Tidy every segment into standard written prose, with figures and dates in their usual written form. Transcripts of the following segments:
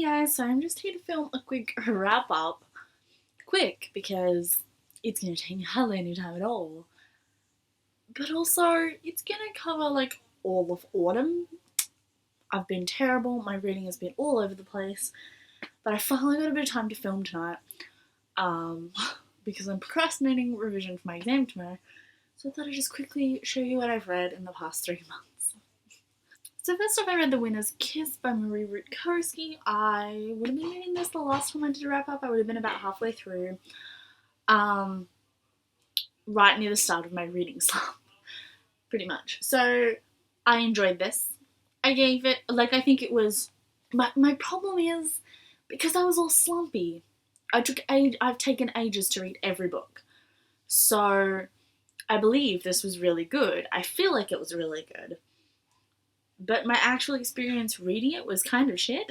guys, so I'm just here to film a quick wrap up. Quick, because it's going to take hardly any time at all. But also, it's going to cover like all of autumn. I've been terrible, my reading has been all over the place. But I finally got a bit of time to film tonight. Because I'm procrastinating revision for my exam tomorrow. So I thought I'd just quickly show you what I've read in the past 3 months. So first off, I read The Winner's Kiss by Marie Rook. I would have been reading this the last time I did a wrap up. I would have been about halfway through. Right near the start of my reading slump. Pretty much. So I enjoyed this. I gave it, I think it was, my problem is, because I was all slumpy, I've taken ages to read every book. So I believe this was really good. I feel like it was really good. But my actual experience reading it was kind of shit.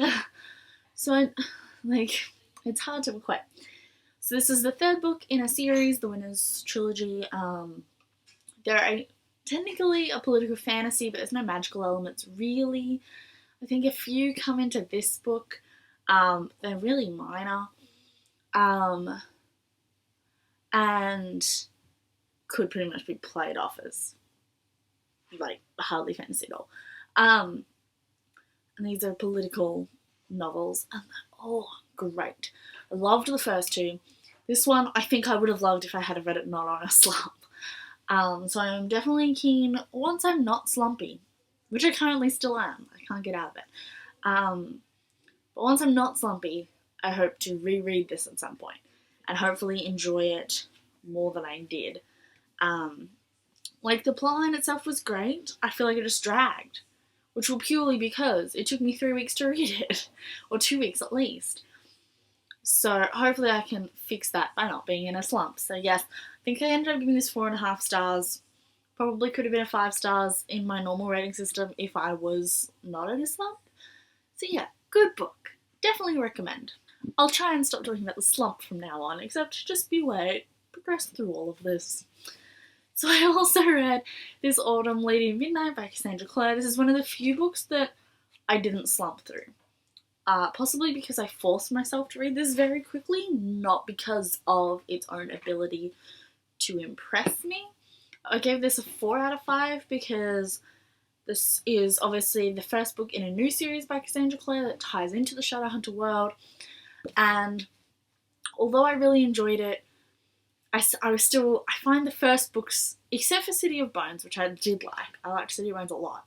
So, it's hard to equate. So this is the third book in a series, the Winner's Trilogy. They're technically a political fantasy, but there's no magical elements, really. I think a few come into this book. They're really minor. And could pretty much be played off as, hardly fantasy at all. And these are political novels, and they're all great. I loved the first two. This one, I think I would have loved if I had read it not on a slump. So I'm definitely keen, once I'm not slumpy, which I currently still am, I can't get out of it. But once I'm not slumpy, I hope to reread this at some point, and hopefully enjoy it more than I did. The plot line itself was great. I feel like it just dragged, which was purely because it took me 3 weeks to read it, or 2 weeks at least. So hopefully I can fix that by not being in a slump. So yes, I think I ended up giving this 4.5 stars. Probably could have been a 5 stars in my normal rating system if I was not in a slump. So yeah, good book. Definitely recommend. I'll try and stop talking about the slump from now on, except just beware, progress through all of this. So I also read This Autumn Lady of Midnight by Cassandra Clare. This is one of the few books that I didn't slump through. Possibly because I forced myself to read this very quickly, not because of its own ability to impress me. I gave this a 4 out of 5 because this is obviously the first book in a new series by Cassandra Clare that ties into the Shadowhunter world. And although I really enjoyed it, I find the first books, except for City of Bones, which I did like. I liked City of Bones a lot.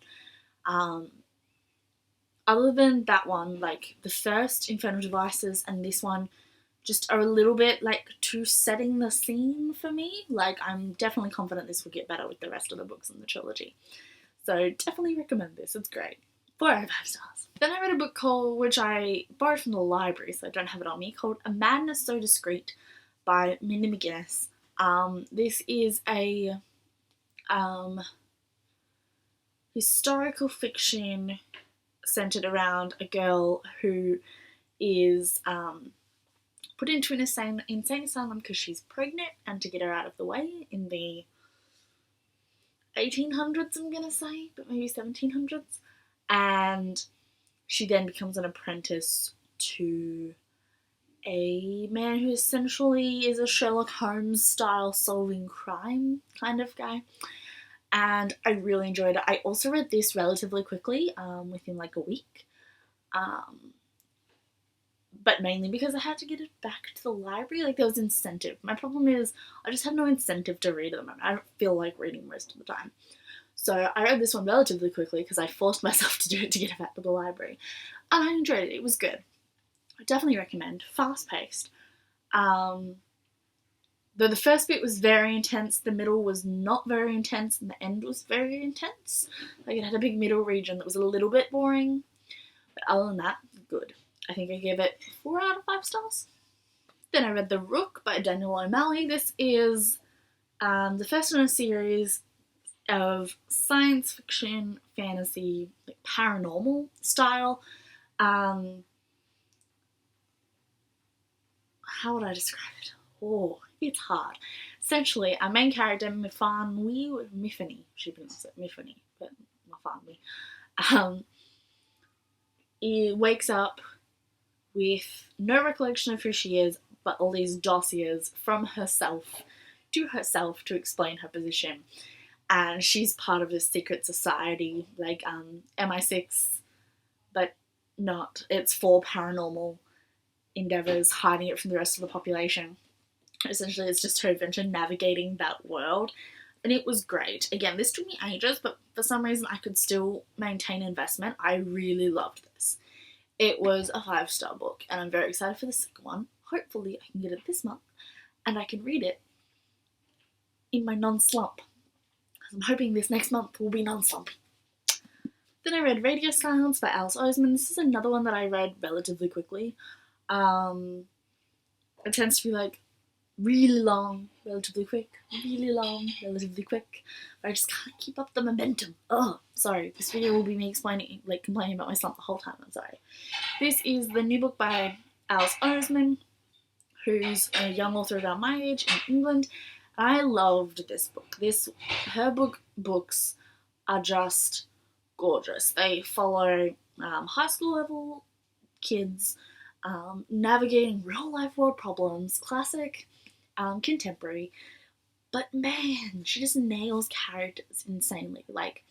Other than that one, the first Infernal Devices and this one just are a little bit, too setting the scene for me. I'm definitely confident this will get better with the rest of the books in the trilogy. So definitely recommend this. It's great. 4 out of 5 stars. Then I read a book which I borrowed from the library, so I don't have it on me, called A Madness So Discreet by Mindy McGuinness. This is a historical fiction centered around a girl who is put into an insane asylum because she's pregnant, and to get her out of the way in the 1800s, I'm going to say, but maybe 1700s. And she then becomes an apprentice to a man who essentially is a Sherlock Holmes style solving crime kind of guy. And I really enjoyed it. I also read this relatively quickly, within a week. But mainly because I had to get it back to the library. There was incentive. My problem is I just had no incentive to read at the moment. I don't feel like reading most of the time. So I read this one relatively quickly because I forced myself to do it to get it back to the library. And I enjoyed it. It was good. I definitely recommend. Fast-paced. Though the first bit was very intense, the middle was not very intense, and the end was very intense. It had a big middle region that was a little bit boring. But other than that, good. I think I gave it 4 out of 5 stars. Then I read The Rook by Daniel O'Malley. This is the first in a series of science fiction, fantasy, paranormal style. How would I describe it? Oh, it's hard. Essentially, our main character, Miffany, she pronounces it Miffany, but Miffany, he wakes up with no recollection of who she is, but all these dossiers from herself to explain her position. And she's part of this secret society, like MI6, but not. It's for paranormal endeavors, hiding it from the rest of the population. Essentially, it's just her adventure navigating that world. And it was great. Again, this took me ages, but for some reason I could still maintain investment. I really loved this. It was a 5-star book, and I'm very excited for the second one. Hopefully I can get it this month, and I can read it in my non-slump. I'm hoping this next month will be non-slumpy. Then I read Radio Silence by Alice Oseman. This is another one that I read relatively quickly. It tends to be like really long, relatively quick, really long, relatively quick. But I just can't keep up the momentum. Oh, sorry. This video will be me explaining, like complaining about my slump the whole time. I'm sorry. This is the new book by Alice Oseman, who's a young author about my age in England. I loved this book. Her books are just gorgeous. They follow high school level kids navigating real life world problems, classic, contemporary. But man, she just nails characters insanely. Like,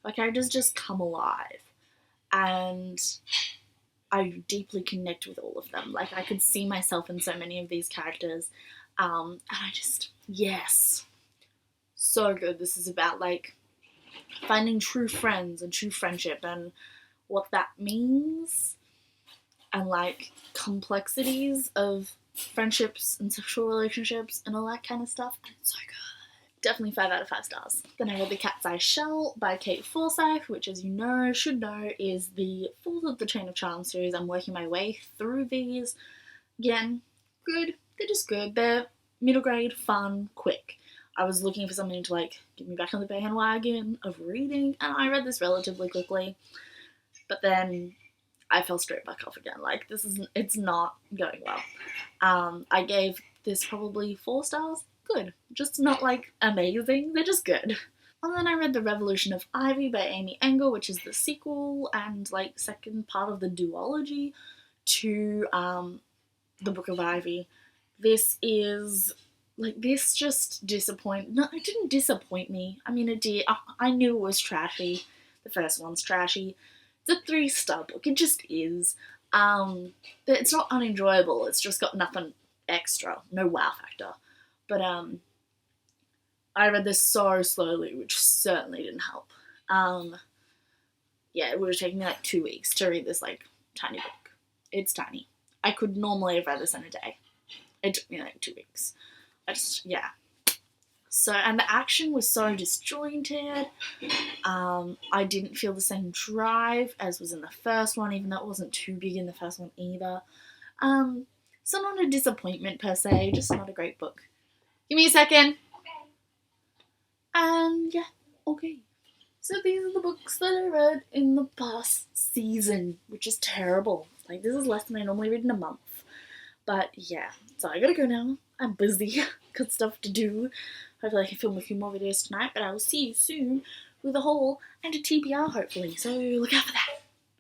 her characters just come alive, and I deeply connect with all of them. Like, I could see myself in so many of these characters. And I just, yes, so good. This is about, like, finding true friends and true friendship and what that means, and, like, complexities of friendships and sexual relationships and all that kind of stuff. And it's so good. Definitely 5 out of 5 stars. Then I read The Cat's Eye Shell by Kate Forsyth, which, as you know, should know, is the 4th of the Chain of Charms series. I'm working my way through these. Again, good. They're just good. They're middle grade, fun, quick. I was looking for something to, like, get me back on the bandwagon of reading, and I read this relatively quickly. But then I fell straight back off again. Like, it's not going well. I gave this probably 4 stars. Good. Just not, like, amazing. They're just good. And then I read The Revolution of Ivy by Amy Engel, which is the sequel and, like, second part of the duology to the Book of Ivy. This is, like, this just disappointed. No, it didn't disappoint me. I mean, it did. I knew it was trashy. The first one's trashy. It's a 3-star book. It just is. It's not unenjoyable. It's just got nothing extra. No wow factor. But I read this so slowly, which certainly didn't help. Yeah, it would have taken me like 2 weeks to read this, like, tiny book. It's tiny. I could normally have read this in a day. It took me like 2 weeks. Yeah. So, and the action was so disjointed. I didn't feel the same drive as was in the first one, even though it wasn't too big in the first one either. So not a disappointment per se, just not a great book. Give me a second. And yeah, okay. So these are the books that I read in the past season, which is terrible. Like, this is less than I normally read in a month. But yeah, so I gotta go now. I'm busy. Got stuff to do. Hopefully I can film a few more videos tonight, but I will see you soon with a haul and a TBR hopefully. So look out for that.